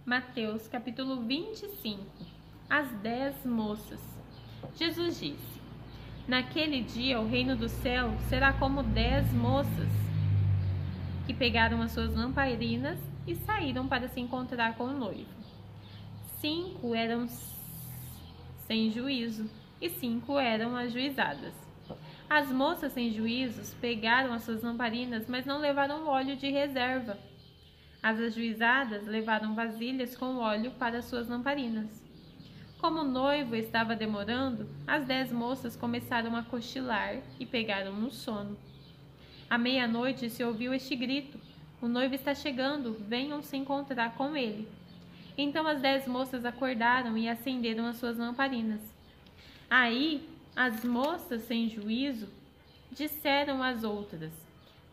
Mateus capítulo 25. As 10 moças. Jesus disse: naquele dia o reino do céu será como 10 moças que pegaram as suas lamparinas e saíram para se encontrar com o noivo. 5 eram sem juízo e 5 eram ajuizadas. As moças sem juízos pegaram as suas lamparinas, mas não levaram óleo de reserva. As ajuizadas levaram vasilhas com óleo para suas lamparinas. Como o noivo estava demorando, as 10 moças começaram a cochilar e pegaram no sono. À meia-noite se ouviu este grito: o noivo está chegando, venham se encontrar com ele. Então as 10 moças acordaram e acenderam as suas lamparinas. Aí as moças sem juízo disseram às outras: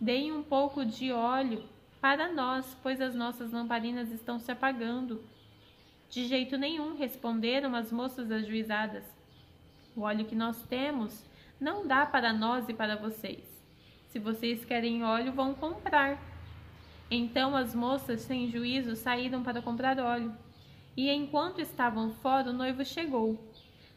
deem um pouco de óleo para nós, pois as nossas lamparinas estão se apagando. De jeito nenhum, responderam as moças ajuizadas. O óleo que nós temos não dá para nós e para vocês. Se vocês querem óleo, vão comprar. Então as moças sem juízo saíram para comprar óleo. E enquanto estavam fora, o noivo chegou.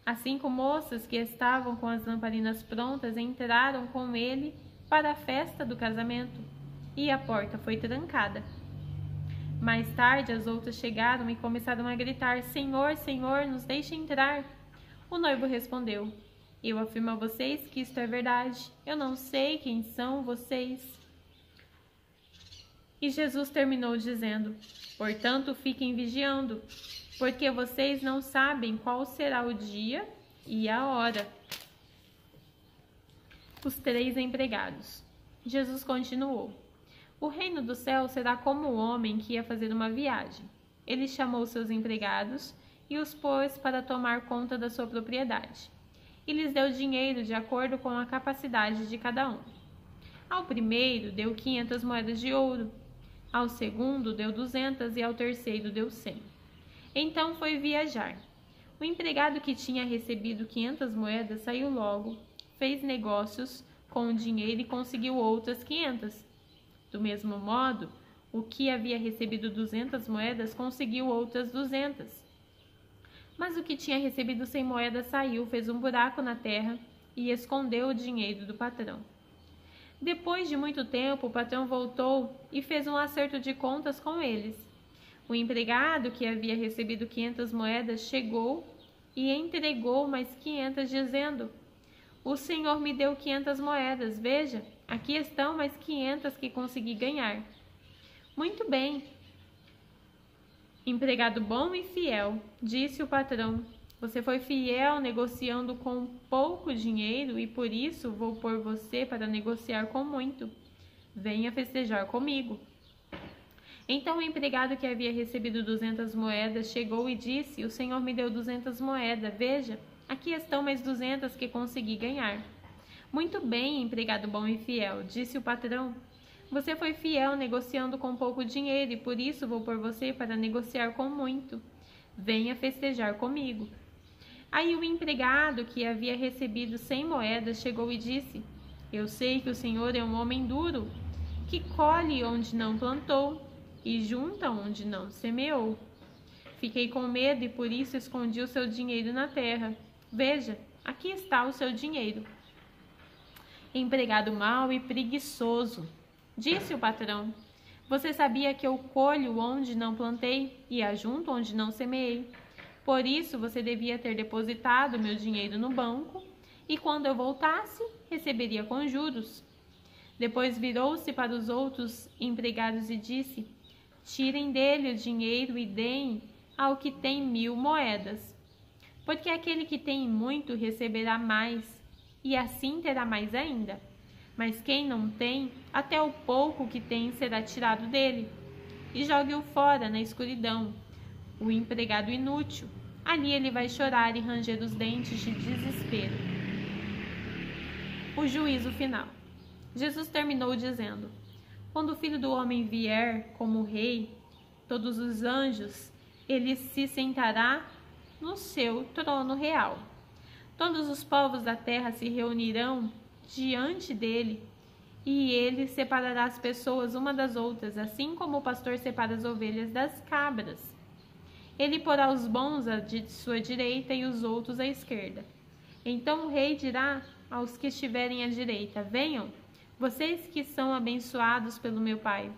As 5 moças que estavam com as lamparinas prontas entraram com ele para a festa do casamento, e a porta foi trancada. Mais tarde as outras chegaram e começaram a gritar: Senhor, Senhor, nos deixe entrar. O noivo respondeu: eu afirmo a vocês que isto é verdade. Eu não sei quem são vocês. E Jesus terminou dizendo: portanto, fiquem vigiando, porque vocês não sabem qual será o dia e a hora. Os 3 empregados. Jesus continuou: o reino do céu será como o homem que ia fazer uma viagem. Ele chamou seus empregados e os pôs para tomar conta da sua propriedade. E lhes deu dinheiro de acordo com a capacidade de cada um. Ao primeiro deu 500 moedas de ouro, ao segundo deu 200 e ao terceiro deu 100. Então foi viajar. O empregado que tinha recebido 500 moedas saiu logo, fez negócios com o dinheiro e conseguiu outras 500. Do mesmo modo, o que havia recebido 200 moedas conseguiu outras 200. Mas o que tinha recebido 100 moedas saiu, fez um buraco na terra e escondeu o dinheiro do patrão. Depois de muito tempo, o patrão voltou e fez um acerto de contas com eles. O empregado que havia recebido 500 moedas chegou e entregou mais 500, dizendo: o senhor me deu 500 moedas, veja, aqui estão mais 500 que consegui ganhar. Muito bem, empregado bom e fiel, disse o patrão. Você foi fiel negociando com pouco dinheiro e por isso vou pôr você para negociar com muito. Venha festejar comigo. Então o empregado que havia recebido 200 moedas chegou e disse: o senhor me deu 200 moedas, veja, aqui estão mais 200 que consegui ganhar. Muito bem, empregado bom e fiel, disse o patrão. Você foi fiel negociando com pouco dinheiro e por isso vou pôr você para negociar com muito. Venha festejar comigo. Aí o empregado que havia recebido 100 moedas chegou e disse: eu sei que o senhor é um homem duro, que colhe onde não plantou e junta onde não semeou. Fiquei com medo e por isso escondi o seu dinheiro na terra. Veja, aqui está o seu dinheiro. Empregado mau e preguiçoso, disse o patrão. Você sabia que eu colho onde não plantei e ajunto onde não semeei. Por isso você devia ter depositado meu dinheiro no banco e quando eu voltasse, receberia com juros. Depois virou-se para os outros empregados e disse: tirem dele o dinheiro e deem ao que tem 1000 moedas. Porque aquele que tem muito receberá mais, e assim terá mais ainda. Mas quem não tem, até o pouco que tem será tirado dele. E jogue-o fora na escuridão, o empregado inútil. Ali ele vai chorar e ranger os dentes de desespero. O juízo final. Jesus terminou dizendo: quando o Filho do Homem vier como rei, todos os anjos, ele se sentará no seu trono real. Todos os povos da terra se reunirão diante dele, e ele separará as pessoas uma das outras, assim como o pastor separa as ovelhas das cabras. Ele porá os bons à sua direita e os outros à esquerda. Então o rei dirá aos que estiverem à direita: venham, vocês que são abençoados pelo meu Pai.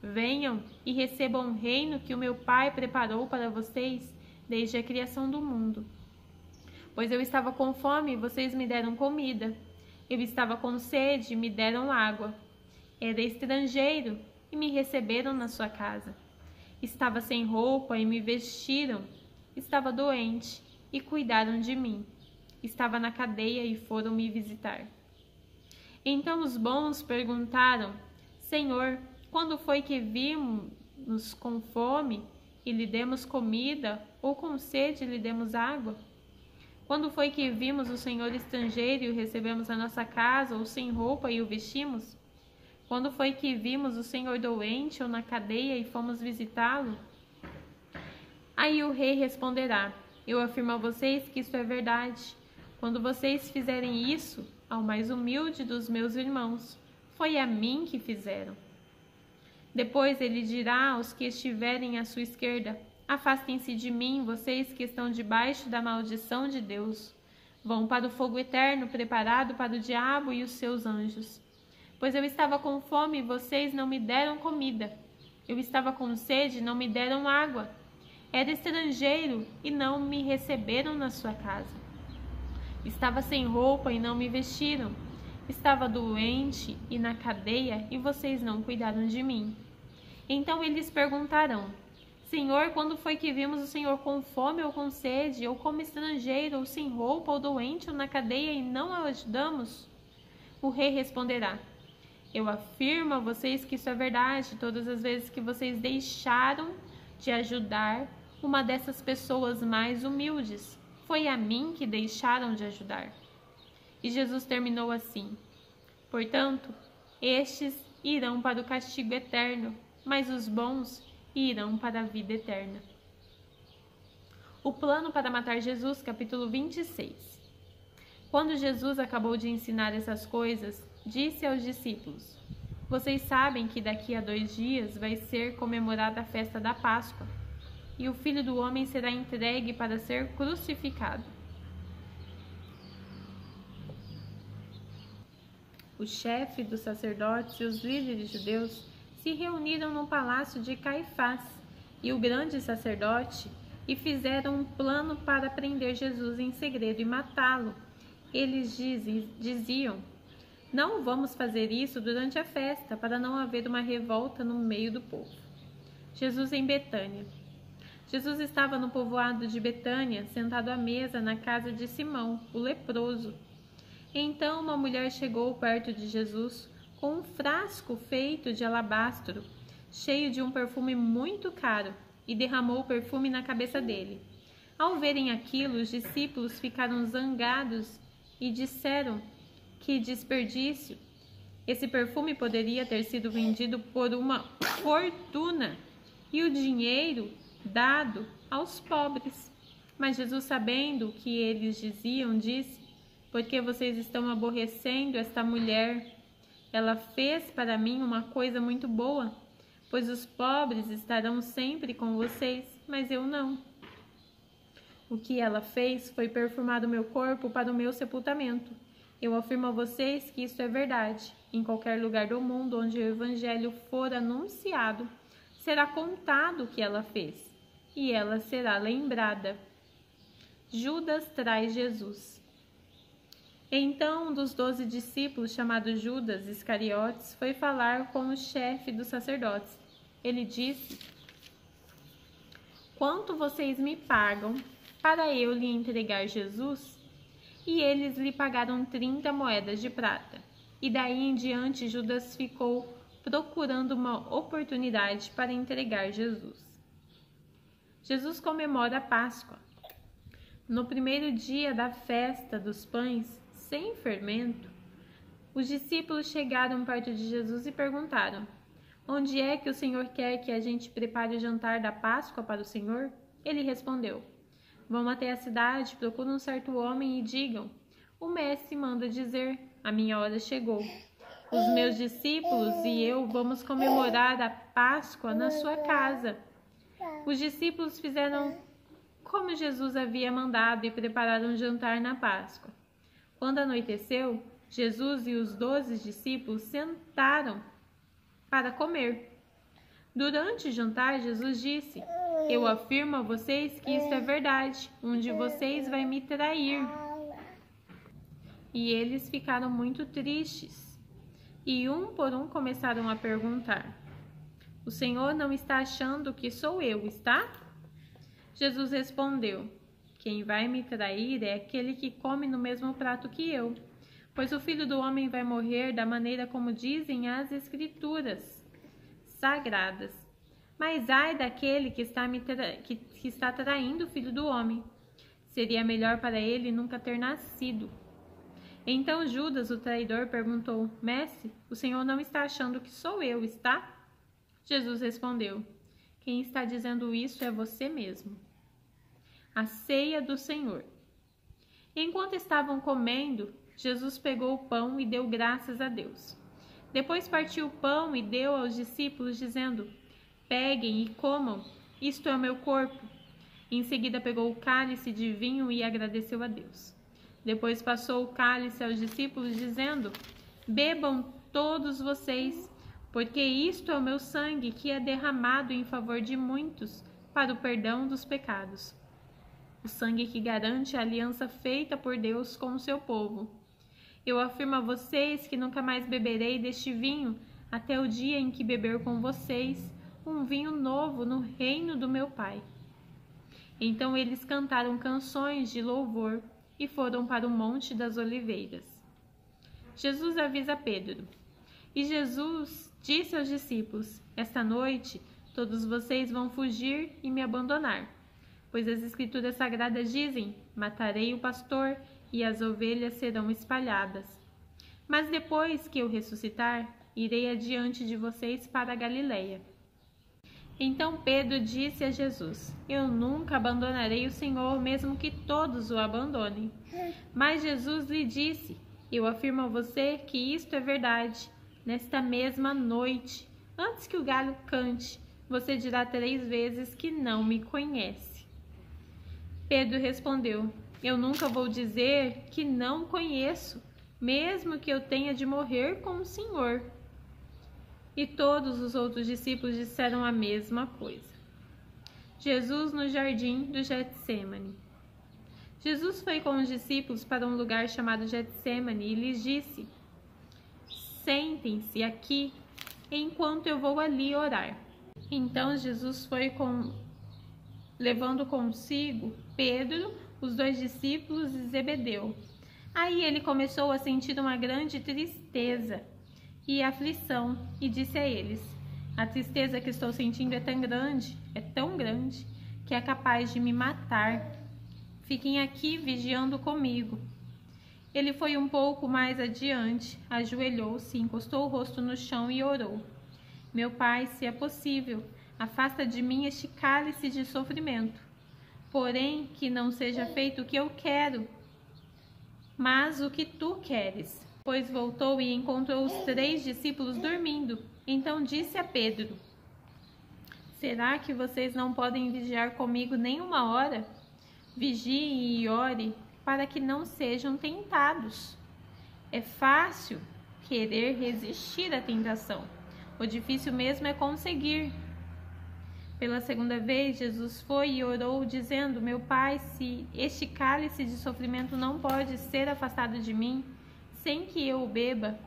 Venham e recebam o reino que o meu Pai preparou para vocês desde a criação do mundo. Pois eu estava com fome e vocês me deram comida. Eu estava com sede e me deram água. Era estrangeiro e me receberam na sua casa. Estava sem roupa e me vestiram. Estava doente e cuidaram de mim. Estava na cadeia e foram me visitar. Então os bons perguntaram: Senhor, quando foi que vimos com fome e lhe demos comida, ou com sede e lhe demos água? Quando foi que vimos o Senhor estrangeiro e o recebemos na nossa casa, ou sem roupa e o vestimos? Quando foi que vimos o Senhor doente ou na cadeia e fomos visitá-lo? Aí o rei responderá: eu afirmo a vocês que isso é verdade. Quando vocês fizerem isso ao mais humilde dos meus irmãos, foi a mim que fizeram. Depois ele dirá aos que estiverem à sua esquerda: afastem-se de mim, vocês que estão debaixo da maldição de Deus. Vão para o fogo eterno preparado para o diabo e os seus anjos. Pois eu estava com fome e vocês não me deram comida. Eu estava com sede e não me deram água. Era estrangeiro e não me receberam na sua casa. Estava sem roupa e não me vestiram. Estava doente e na cadeia e vocês não cuidaram de mim. Então eles perguntarão: Senhor, quando foi que vimos o Senhor com fome ou com sede, ou como estrangeiro, ou sem roupa, ou doente, ou na cadeia e não o ajudamos? O rei responderá: eu afirmo a vocês que isso é verdade. Todas as vezes que vocês deixaram de ajudar uma dessas pessoas mais humildes, foi a mim que deixaram de ajudar. E Jesus terminou assim: portanto, estes irão para o castigo eterno, mas os bons irão para a vida eterna. O plano para matar Jesus, capítulo 26. Quando Jesus acabou de ensinar essas coisas, disse aos discípulos: vocês sabem que daqui a 2 dias vai ser comemorada a festa da Páscoa, e o Filho do Homem será entregue para ser crucificado. O chefe dos sacerdotes e os líderes judeus se reuniram no palácio de Caifás e o grande sacerdote e fizeram um plano para prender Jesus em segredo e matá-lo. Eles diziam: não vamos fazer isso durante a festa, para não haver uma revolta no meio do povo. Jesus em Betânia. Jesus estava no povoado de Betânia, sentado à mesa na casa de Simão, o leproso. Então uma mulher chegou perto de Jesus com um frasco feito de alabastro, cheio de um perfume muito caro, e derramou o perfume na cabeça dele. Ao verem aquilo, os discípulos ficaram zangados e disseram: que desperdício! Esse perfume poderia ter sido vendido por uma fortuna e o dinheiro dado aos pobres. Mas Jesus, sabendo o que eles diziam, disse: por que vocês estão aborrecendo esta mulher? Ela fez para mim uma coisa muito boa, pois os pobres estarão sempre com vocês, mas eu não. O que ela fez foi perfumar o meu corpo para o meu sepultamento. Eu afirmo a vocês que isso é verdade. Em qualquer lugar do mundo onde o evangelho for anunciado, será contado o que ela fez, e ela será lembrada. Judas traz Jesus. Então um dos 12 discípulos, chamado Judas Iscariotes, foi falar com o chefe dos sacerdotes. Ele disse: quanto vocês me pagam para eu lhe entregar Jesus? E eles lhe pagaram 30 moedas de prata. E daí em diante Judas ficou procurando uma oportunidade para entregar Jesus. Jesus comemora a Páscoa. No primeiro dia da festa dos pães sem fermento, os discípulos chegaram perto de Jesus e perguntaram: onde é que o Senhor quer que a gente prepare o jantar da Páscoa para o Senhor? Ele respondeu: vão até a cidade, procuram um certo homem e digam: o mestre manda dizer, a minha hora chegou. Os meus discípulos e eu vamos comemorar a Páscoa na sua casa. Os discípulos fizeram como Jesus havia mandado e prepararam um jantar na Páscoa. Quando anoiteceu, Jesus e os 12 discípulos sentaram para comer. Durante o jantar, Jesus disse: Eu afirmo a vocês que isto é verdade. Um de vocês vai me trair. E eles ficaram muito tristes. E um por um começaram a perguntar: O Senhor não está achando que sou eu, está? Jesus respondeu: Quem vai me trair é aquele que come no mesmo prato que eu. Pois o Filho do Homem vai morrer da maneira como dizem as Escrituras sagradas. Mas ai daquele que está traindo o Filho do Homem. Seria melhor para ele nunca ter nascido. Então Judas, o traidor, perguntou: Mestre, o Senhor não está achando que sou eu, está? Jesus respondeu: Quem está dizendo isso é você mesmo. A ceia do Senhor. Enquanto estavam comendo, Jesus pegou o pão e deu graças a Deus. Depois partiu o pão e deu aos discípulos, dizendo: Peguem e comam, isto é o meu corpo. Em seguida pegou o cálice de vinho e agradeceu a Deus. Depois passou o cálice aos discípulos, dizendo: Bebam todos vocês, porque isto é o meu sangue que é derramado em favor de muitos para o perdão dos pecados. O sangue que garante a aliança feita por Deus com o seu povo. Eu afirmo a vocês que nunca mais beberei deste vinho até o dia em que beber com vocês um vinho novo no reino do meu Pai. Então eles cantaram canções de louvor e foram para o Monte das Oliveiras. Jesus avisa Pedro. E Jesus disse aos discípulos: Esta noite todos vocês vão fugir e me abandonar, pois as Escrituras Sagradas dizem: Matarei o pastor e as ovelhas serão espalhadas. Mas depois que eu ressuscitar, irei adiante de vocês para a Galileia. Então Pedro disse a Jesus: Eu nunca abandonarei o Senhor, mesmo que todos o abandonem. Mas Jesus lhe disse: Eu afirmo a você que isto é verdade. Nesta mesma noite, antes que o galho cante, você dirá 3 vezes que não me conhece. Pedro respondeu: Eu nunca vou dizer que não conheço, mesmo que eu tenha de morrer com o Senhor. E todos os outros discípulos disseram a mesma coisa. Jesus no jardim do Getsêmani. Jesus foi com os discípulos para um lugar chamado Getsêmani e lhes disse: Sentem-se aqui, enquanto eu vou ali orar. Então Jesus foi levando consigo Pedro, os 2 discípulos e Zebedeu. Aí ele começou a sentir uma grande tristeza e aflição, e disse a eles: A tristeza que estou sentindo é tão grande, que é capaz de me matar. Fiquem aqui vigiando comigo. Ele foi um pouco mais adiante, ajoelhou-se, encostou o rosto no chão e orou: Meu Pai, se é possível, afasta de mim este cálice de sofrimento. Porém, que não seja feito o que eu quero, mas o que tu queres. Pois voltou e encontrou os 3 discípulos dormindo. Então disse a Pedro: Será que vocês não podem vigiar comigo nem 1 hora? Vigiem e ore, para que não sejam tentados. É fácil querer resistir à tentação. O difícil mesmo é conseguir. Pela 2ª vez, Jesus foi e orou, dizendo: Meu Pai, se este cálice de sofrimento não pode ser afastado de mim, sem que eu o beba,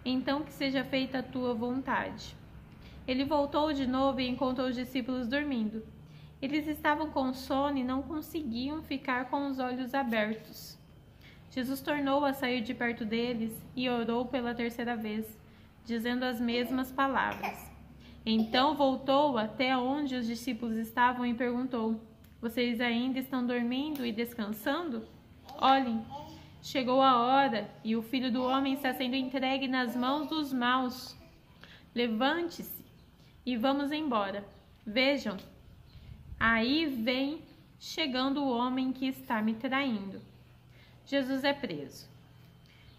então que seja feita a tua vontade. Ele voltou de novo e encontrou os discípulos dormindo. Eles estavam com sono e não conseguiam ficar com os olhos abertos. Jesus tornou a sair de perto deles e orou pela 3ª vez, dizendo as mesmas palavras. Então voltou até onde os discípulos estavam e perguntou: Vocês ainda estão dormindo e descansando? Olhem, chegou a hora e o Filho do Homem está sendo entregue nas mãos dos maus. Levante-se e vamos embora. Vejam, aí vem chegando o homem que está me traindo. Jesus é preso.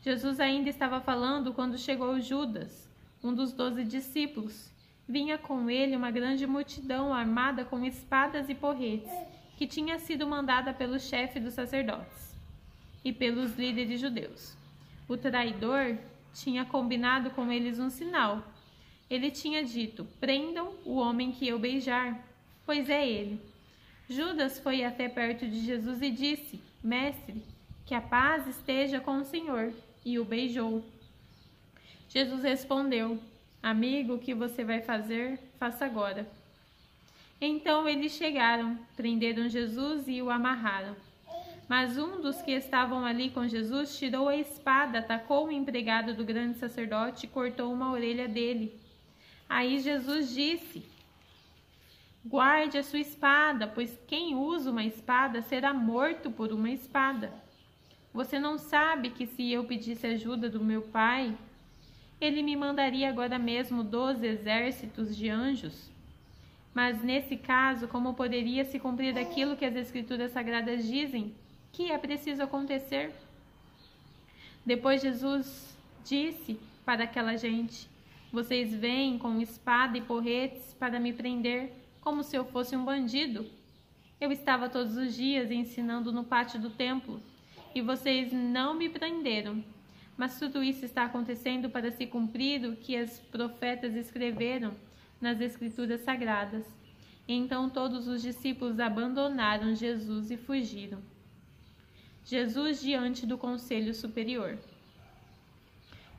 Jesus ainda estava falando quando chegou Judas, um dos 12 discípulos. vinha com ele uma grande multidão armada com espadas e porretes, que tinha sido mandada pelo chefe dos sacerdotes e pelos líderes judeus. O traidor tinha combinado com eles um sinal. Ele tinha dito: prendam o homem que eu beijar, pois é ele. Judas foi até perto de Jesus e disse: Mestre, que a paz esteja com o Senhor, e o beijou. Jesus respondeu: Amigo, o que você vai fazer, faça agora. Então eles chegaram, prenderam Jesus e o amarraram. Mas um dos que estavam ali com Jesus tirou a espada, atacou o empregado do grande sacerdote e cortou uma orelha dele. Aí Jesus disse: Guarde a sua espada, pois quem usa uma espada será morto por uma espada. Você não sabe que se eu pedisse ajuda do meu Pai, ele me mandaria agora mesmo 12 exércitos de anjos? Mas nesse caso, como poderia se cumprir aquilo que as Escrituras Sagradas dizem que é preciso acontecer? Depois Jesus disse para aquela gente: Vocês vêm com espada e porretes para me prender, como se eu fosse um bandido. Eu estava todos os dias ensinando no pátio do templo, e vocês não me prenderam. Mas tudo isso está acontecendo para se cumprir o que os profetas escreveram nas Escrituras Sagradas. Então todos os discípulos abandonaram Jesus e fugiram. Jesus diante do Conselho Superior.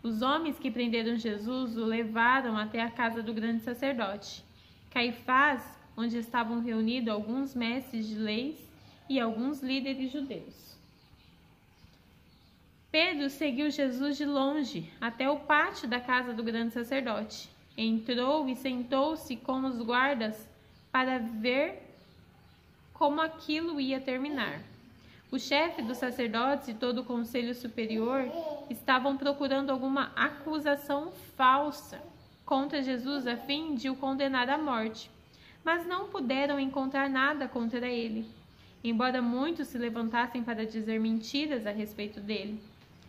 Os homens que prenderam Jesus o levaram até a casa do grande sacerdote, Caifás, onde estavam reunidos alguns mestres de leis e alguns líderes judeus. Pedro seguiu Jesus de longe até o pátio da casa do grande sacerdote. Entrou e sentou-se com os guardas para ver como aquilo ia terminar. O chefe dos sacerdotes e todo o conselho superior estavam procurando alguma acusação falsa contra Jesus a fim de o condenar à morte, mas não puderam encontrar nada contra ele, embora muitos se levantassem para dizer mentiras a respeito dele.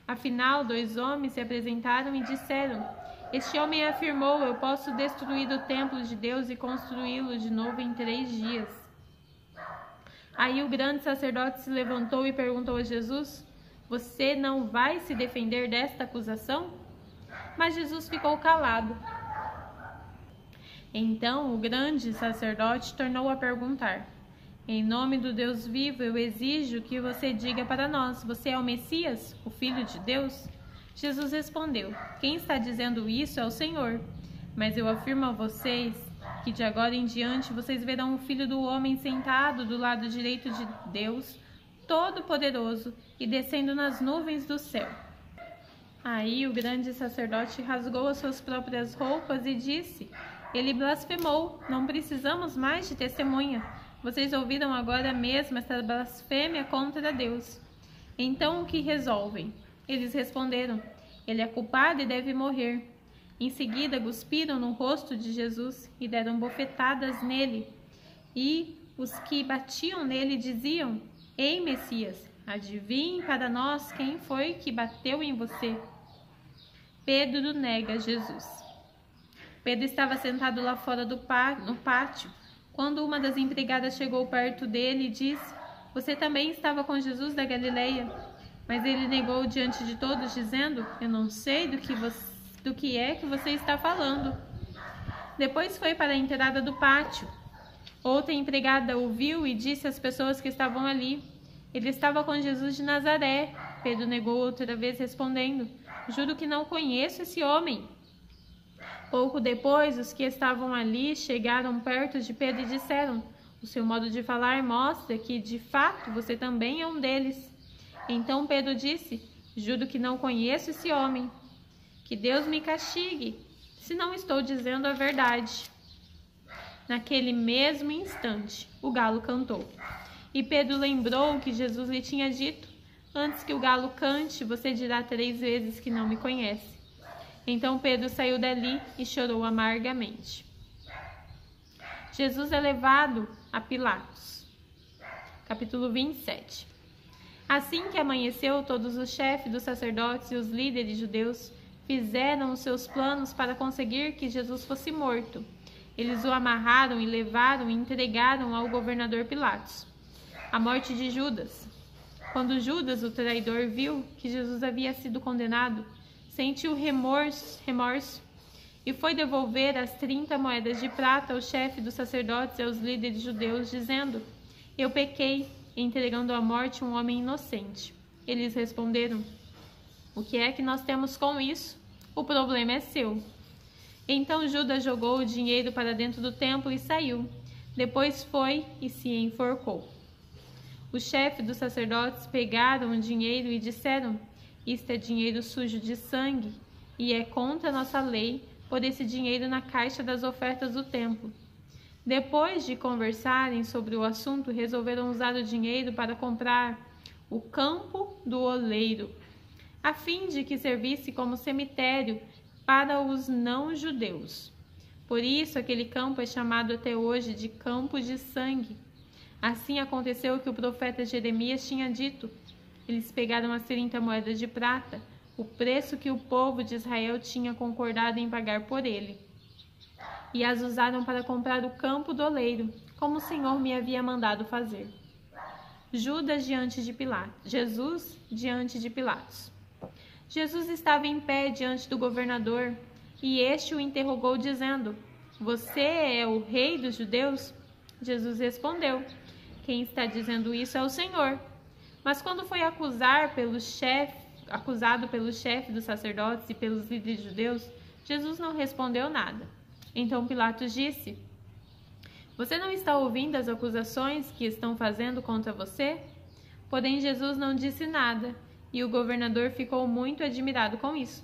Afinal, 2 homens se apresentaram e disseram: Este homem afirmou: Eu posso destruir o templo de Deus e construí-lo de novo em 3 dias. Aí o grande sacerdote se levantou e perguntou a Jesus: Você não vai se defender desta acusação? Mas Jesus ficou calado. Então o grande sacerdote tornou a perguntar: Em nome do Deus vivo, eu exijo que você diga para nós: Você é o Messias, o Filho de Deus? Jesus respondeu: Quem está dizendo isso é o Senhor. Mas eu afirmo a vocês que de agora em diante vocês verão o Filho do Homem sentado do lado direito de Deus Todo-Poderoso e descendo nas nuvens do céu. Aí o grande sacerdote rasgou as suas próprias roupas e disse: Ele blasfemou, não precisamos mais de testemunha. Vocês ouviram agora mesmo esta blasfêmia contra Deus. Então o que resolvem? Eles responderam: Ele é culpado e deve morrer. Em seguida, cuspiram no rosto de Jesus e deram bofetadas nele. E os que batiam nele diziam: Ei, Messias, adivinhe para nós quem foi que bateu em você. Pedro nega Jesus. Pedro estava sentado lá fora no pátio, quando uma das empregadas chegou perto dele e disse: Você também estava com Jesus da Galileia? Mas ele negou diante de todos, dizendo: Eu não sei do que é que você está falando. Depois foi para a entrada do pátio. Outra empregada ouviu e disse às pessoas que estavam ali: Ele estava com Jesus de Nazaré. Pedro negou outra vez, respondendo: Juro que não conheço esse homem. Pouco depois, os que estavam ali chegaram perto de Pedro e disseram: O seu modo de falar mostra que, de fato, você também é um deles. Então Pedro disse: Juro que não conheço esse homem. Que Deus me castigue, se não estou dizendo a verdade. Naquele mesmo instante, o galo cantou. E Pedro lembrou que Jesus lhe tinha dito: Antes que o galo cante, você dirá 3 vezes que não me conhece. Então Pedro saiu dali e chorou amargamente. Jesus é levado a Pilatos. Capítulo 27. Assim que amanheceu, todos os chefes dos sacerdotes e os líderes judeus fizeram os seus planos para conseguir que Jesus fosse morto. Eles o amarraram e levaram e entregaram ao governador Pilatos. A morte de Judas. Quando Judas, o traidor, viu que Jesus havia sido condenado, sentiu remorso e foi devolver as 30 moedas de prata ao chefe dos sacerdotes e aos líderes judeus, dizendo: Eu pequei, entregando à morte um homem inocente. Eles responderam: O que é que nós temos com isso? O problema é seu. Então Judas jogou o dinheiro para dentro do templo e saiu. Depois foi e se enforcou. Os chefes dos sacerdotes pegaram o dinheiro e disseram: Isto é dinheiro sujo de sangue, e é contra a nossa lei pôr esse dinheiro na caixa das ofertas do templo. Depois de conversarem sobre o assunto, resolveram usar o dinheiro para comprar o campo do oleiro, a fim de que servisse como cemitério para os não-judeus. Por isso, aquele campo é chamado até hoje de Campo de Sangue. Assim aconteceu o que o profeta Jeremias tinha dito. Eles pegaram as 30 moedas de prata, o preço que o povo de Israel tinha concordado em pagar por ele, e as usaram para comprar o campo do oleiro, como o Senhor me havia mandado fazer. Judas diante de Pilatos. Jesus diante de Pilatos. Jesus estava em pé diante do governador, e este o interrogou, dizendo: Você é o rei dos judeus? Jesus respondeu: Quem está dizendo isso é o Senhor. Mas quando foi acusado pelo chefe dos sacerdotes e pelos líderes judeus, Jesus não respondeu nada. Então Pilatos disse: Você não está ouvindo as acusações que estão fazendo contra você? Porém Jesus não disse nada, e o governador ficou muito admirado com isso.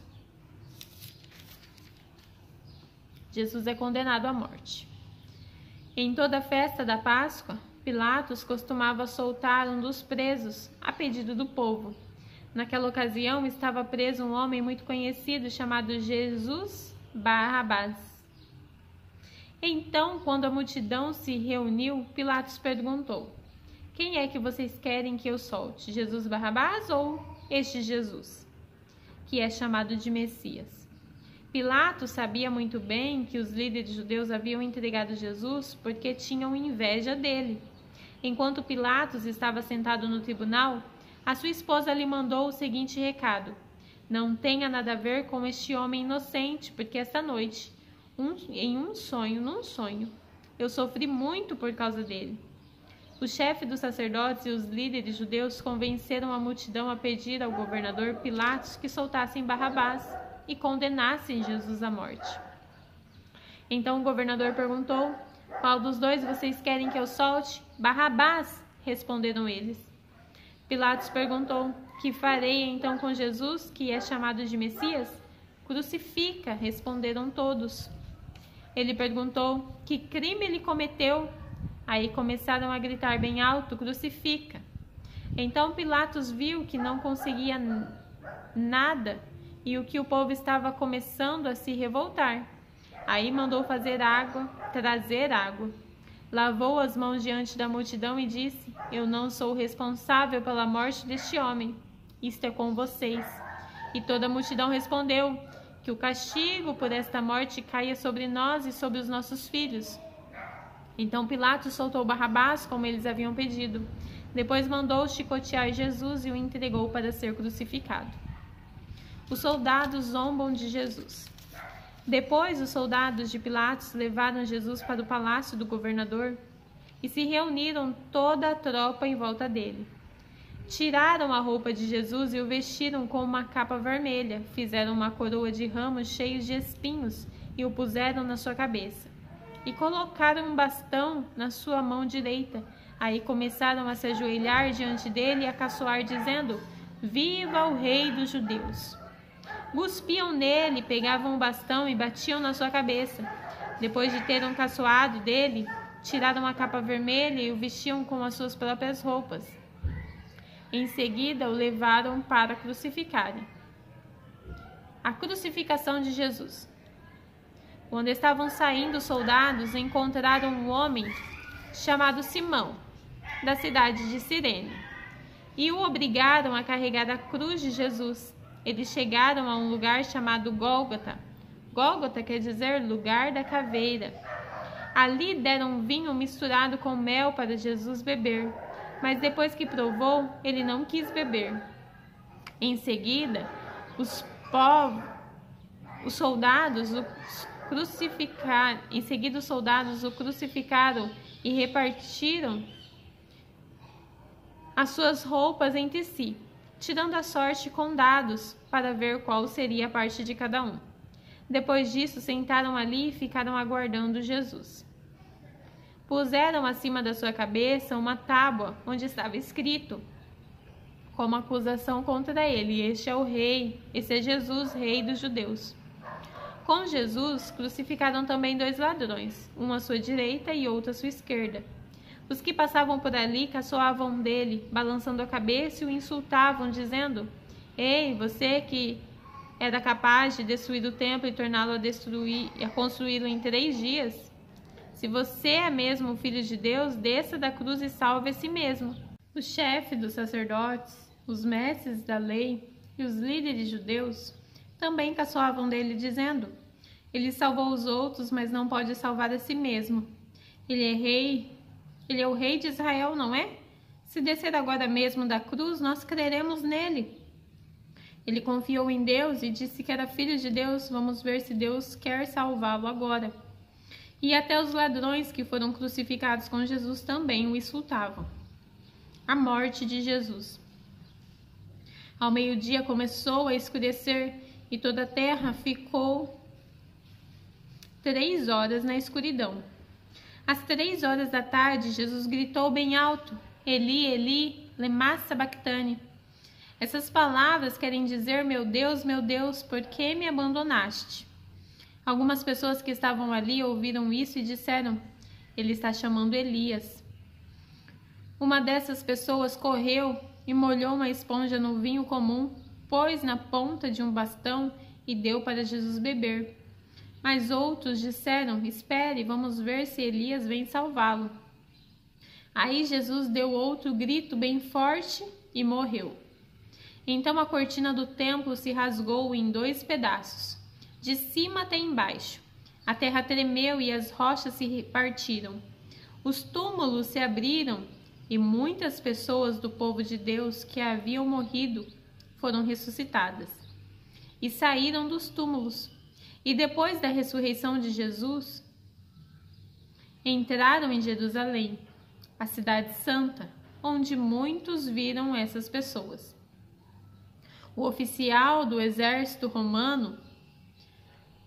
Jesus é condenado à morte. Em toda a festa da Páscoa, Pilatos costumava soltar um dos presos a pedido do povo. Naquela ocasião estava preso um homem muito conhecido chamado Jesus Barrabás. Então, quando a multidão se reuniu, Pilatos perguntou: Quem é que vocês querem que eu solte? Jesus Barrabás ou este Jesus, que é chamado de Messias? Pilatos sabia muito bem que os líderes judeus haviam entregado Jesus porque tinham inveja dele. Enquanto Pilatos estava sentado no tribunal, a sua esposa lhe mandou o seguinte recado: Não tenha nada a ver com este homem inocente, porque esta noite, num sonho, eu sofri muito por causa dele. O chefe dos sacerdotes e os líderes judeus convenceram a multidão a pedir ao governador Pilatos que soltassem Barrabás e condenassem Jesus à morte. Então o governador perguntou: Qual dos dois vocês querem que eu solte? Barrabás, responderam eles. Pilatos perguntou: Que farei então com Jesus, que é chamado de Messias? Crucifica, responderam todos. Ele perguntou: Que crime ele cometeu? Aí começaram a gritar bem alto: Crucifica. Então Pilatos viu que não conseguia nada e o que o povo estava começando a se revoltar. Aí mandou trazer água. Lavou as mãos diante da multidão e disse: Eu não sou responsável pela morte deste homem. Isto é com vocês. E toda a multidão respondeu: Que o castigo por esta morte caia sobre nós e sobre os nossos filhos. Então Pilatos soltou Barrabás, como eles haviam pedido. Depois mandou chicotear Jesus e o entregou para ser crucificado. Os soldados zombam de Jesus. Depois, os soldados de Pilatos levaram Jesus para o palácio do governador e se reuniram toda a tropa em volta dele. Tiraram a roupa de Jesus e o vestiram com uma capa vermelha, fizeram uma coroa de ramos cheios de espinhos e o puseram na sua cabeça. E colocaram um bastão na sua mão direita. Aí começaram a se ajoelhar diante dele e a caçoar, dizendo: Viva o rei dos judeus! Cuspiam nele, pegavam o bastão e batiam na sua cabeça. Depois de terem caçoado dele, tiraram a capa vermelha e o vestiam com as suas próprias roupas. Em seguida, o levaram para crucificarem. A crucificação de Jesus. Quando estavam saindo os soldados, encontraram um homem chamado Simão, da cidade de Cirene, e o obrigaram a carregar a cruz de Jesus. Eles chegaram a um lugar chamado Gólgota. Gólgota quer dizer lugar da caveira. Ali deram vinho misturado com mel para Jesus beber, mas depois que provou, ele não quis beber. Em seguida, os soldados o crucificaram e repartiram as suas roupas entre si, tirando a sorte com dados para ver qual seria a parte de cada um. Depois disso, sentaram ali e ficaram aguardando Jesus. Puseram acima da sua cabeça uma tábua onde estava escrito, como acusação contra ele: este é o rei, esse é Jesus, rei dos judeus. Com Jesus, crucificaram também 2 ladrões, um à sua direita e outro à sua esquerda. Os que passavam por ali caçoavam dele, balançando a cabeça, e o insultavam, dizendo: Ei, você que era capaz de destruir o templo e torná-lo a construí-lo em 3 dias? Se você é mesmo o Filho de Deus, desça da cruz e salve a si mesmo. O chefe dos sacerdotes, os mestres da lei e os líderes judeus também caçoavam dele, dizendo: Ele salvou os outros, mas não pode salvar a si mesmo. Ele é o rei de Israel, não é? Se descer agora mesmo da cruz, nós creremos nele. Ele confiou em Deus e disse que era filho de Deus. Vamos ver se Deus quer salvá-lo agora. E até os ladrões que foram crucificados com Jesus também o insultavam. A morte de Jesus. Ao meio-dia começou a escurecer e toda a terra ficou 3 horas na escuridão. Às 3 horas da tarde, Jesus gritou bem alto: Eli, Eli, lema sabachthani. Essas palavras querem dizer: meu Deus, por que me abandonaste? Algumas pessoas que estavam ali ouviram isso e disseram: ele está chamando Elias. Uma dessas pessoas correu e molhou uma esponja no vinho comum, pôs na ponta de um bastão e deu para Jesus beber. Mas outros disseram: espere, vamos ver se Elias vem salvá-lo. Aí Jesus deu outro grito bem forte e morreu. Então a cortina do templo se rasgou em 2 pedaços, de cima até embaixo. A terra tremeu e as rochas se partiram. Os túmulos se abriram e muitas pessoas do povo de Deus que haviam morrido foram ressuscitadas e saíram dos túmulos. E depois da ressurreição de Jesus, entraram em Jerusalém, a cidade santa, onde muitos viram essas pessoas. O oficial do exército romano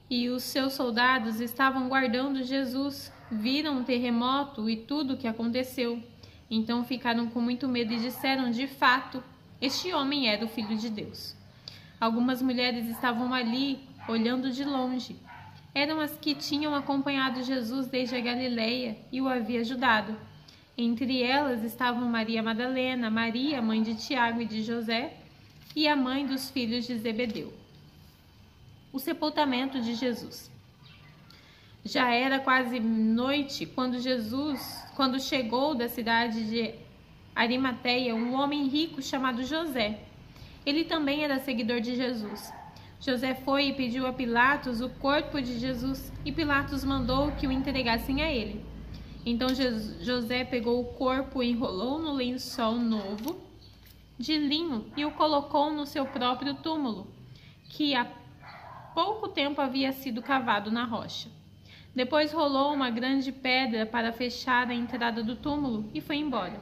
e os seus soldados estavam guardando Jesus, viram o terremoto e tudo o que aconteceu. Então ficaram com muito medo e disseram: de fato, este homem era o Filho de Deus. Algumas mulheres estavam ali, olhando de longe. Eram as que tinham acompanhado Jesus desde a Galileia e o havia ajudado. Entre elas estavam Maria Madalena, Maria, mãe de Tiago e de José, e a mãe dos filhos de Zebedeu. O sepultamento de Jesus. Já era quase noite quando chegou da cidade de Arimateia um homem rico chamado José. Ele também era seguidor de Jesus. José foi e pediu a Pilatos o corpo de Jesus, e Pilatos mandou que o entregassem a ele. Então José pegou o corpo, enrolou no lençol novo de linho e o colocou no seu próprio túmulo, que há pouco tempo havia sido cavado na rocha. Depois rolou uma grande pedra para fechar a entrada do túmulo e foi embora.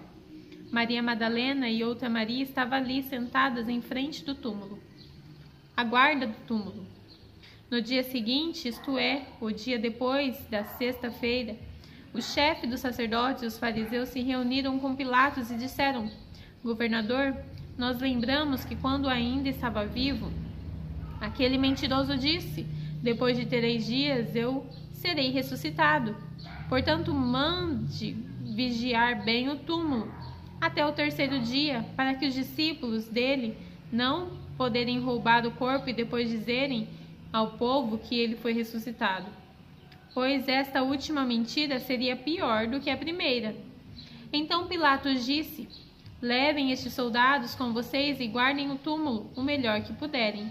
Maria Madalena e outra Maria estavam ali sentadas em frente do túmulo, à guarda do túmulo. No dia seguinte, isto é, o dia depois da sexta-feira, o chefe dos sacerdotes e os fariseus se reuniram com Pilatos e disseram: Governador, nós lembramos que quando ainda estava vivo, aquele mentiroso disse: depois de 3 dias eu serei ressuscitado. Portanto, mande vigiar bem o túmulo até o 3º dia, para que os discípulos dele não poderem roubar o corpo e depois dizerem ao povo que ele foi ressuscitado. Pois esta última mentira seria pior do que a primeira. Então Pilatos disse: levem estes soldados com vocês e guardem o túmulo o melhor que puderem.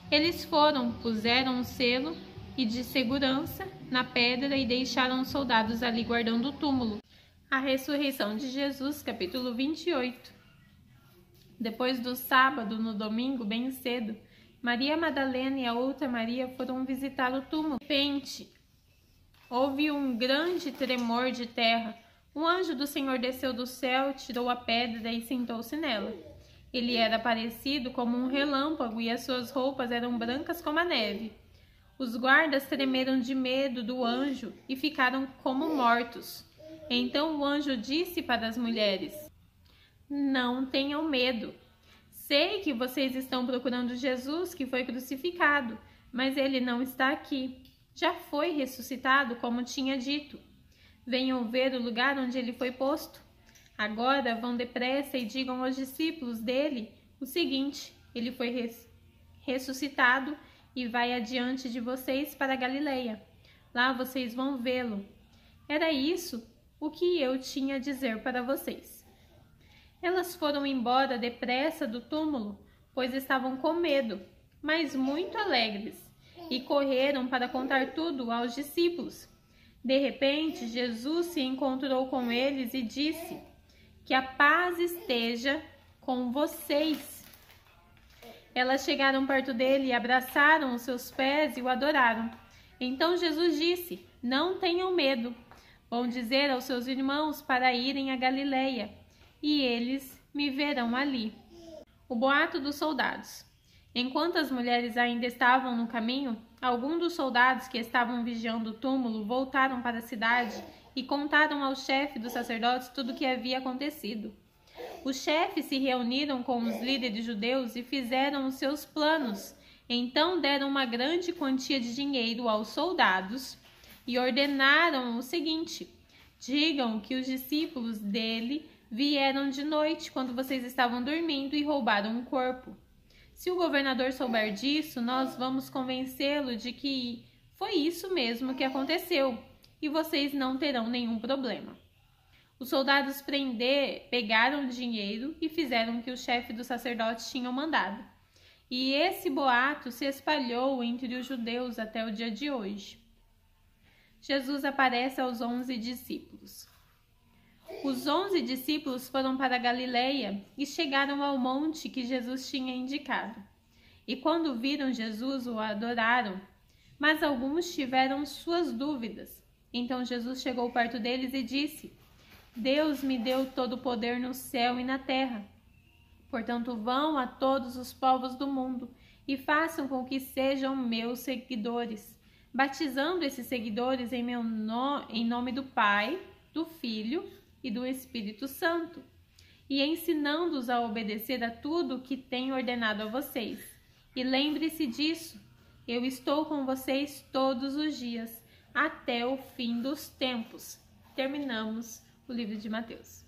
Eles foram, puseram um selo e de segurança na pedra e deixaram os soldados ali guardando o túmulo. A ressurreição de Jesus, capítulo 28. Depois do sábado, no domingo, bem cedo, Maria Madalena e a outra Maria foram visitar o túmulo. De repente, houve um grande tremor de terra. Um anjo do Senhor desceu do céu, tirou a pedra e sentou-se nela. Ele era parecido como um relâmpago e as suas roupas eram brancas como a neve. Os guardas tremeram de medo do anjo e ficaram como mortos. Então o anjo disse para as mulheres: Não tenham medo. Sei que vocês estão procurando Jesus que foi crucificado, mas ele não está aqui. Já foi ressuscitado, como tinha dito. Venham ver o lugar onde ele foi posto. Agora vão depressa e digam aos discípulos dele o seguinte: ele foi ressuscitado e vai adiante de vocês para a Galileia. Lá vocês vão vê-lo. Era isso o que eu tinha a dizer para vocês. Elas foram embora depressa do túmulo, pois estavam com medo, mas muito alegres, e correram para contar tudo aos discípulos. De repente, Jesus se encontrou com eles e disse: Que a paz esteja com vocês. Elas chegaram perto dele e abraçaram os seus pés e o adoraram. Então Jesus disse: Não tenham medo. Vão dizer aos seus irmãos para irem a Galileia, e eles me verão ali. O boato dos soldados. Enquanto as mulheres ainda estavam no caminho, alguns dos soldados que estavam vigiando o túmulo voltaram para a cidade e contaram ao chefe dos sacerdotes tudo o que havia acontecido. Os chefes se reuniram com os líderes judeus e fizeram os seus planos. Então deram uma grande quantia de dinheiro aos soldados e ordenaram o seguinte: digam que os discípulos dele vieram de noite quando vocês estavam dormindo e roubaram um corpo. Se o governador souber disso, nós vamos convencê-lo de que foi isso mesmo que aconteceu e vocês não terão nenhum problema. Os soldados pegaram o dinheiro e fizeram o que o chefe dos sacerdotes tinham mandado. E esse boato se espalhou entre os judeus até o dia de hoje. Jesus aparece aos 11 discípulos. Os 11 discípulos foram para a Galileia e chegaram ao monte que Jesus tinha indicado. E quando viram Jesus, o adoraram, mas alguns tiveram suas dúvidas. Então Jesus chegou perto deles e disse: Deus me deu todo o poder no céu e na terra. Portanto, vão a todos os povos do mundo e façam com que sejam meus seguidores, batizando esses seguidores em nome do Pai, do Filho e do Espírito Santo, e ensinando-os a obedecer a tudo o que tenho ordenado a vocês. E lembre-se disso, eu estou com vocês todos os dias, até o fim dos tempos. Terminamos o livro de Mateus.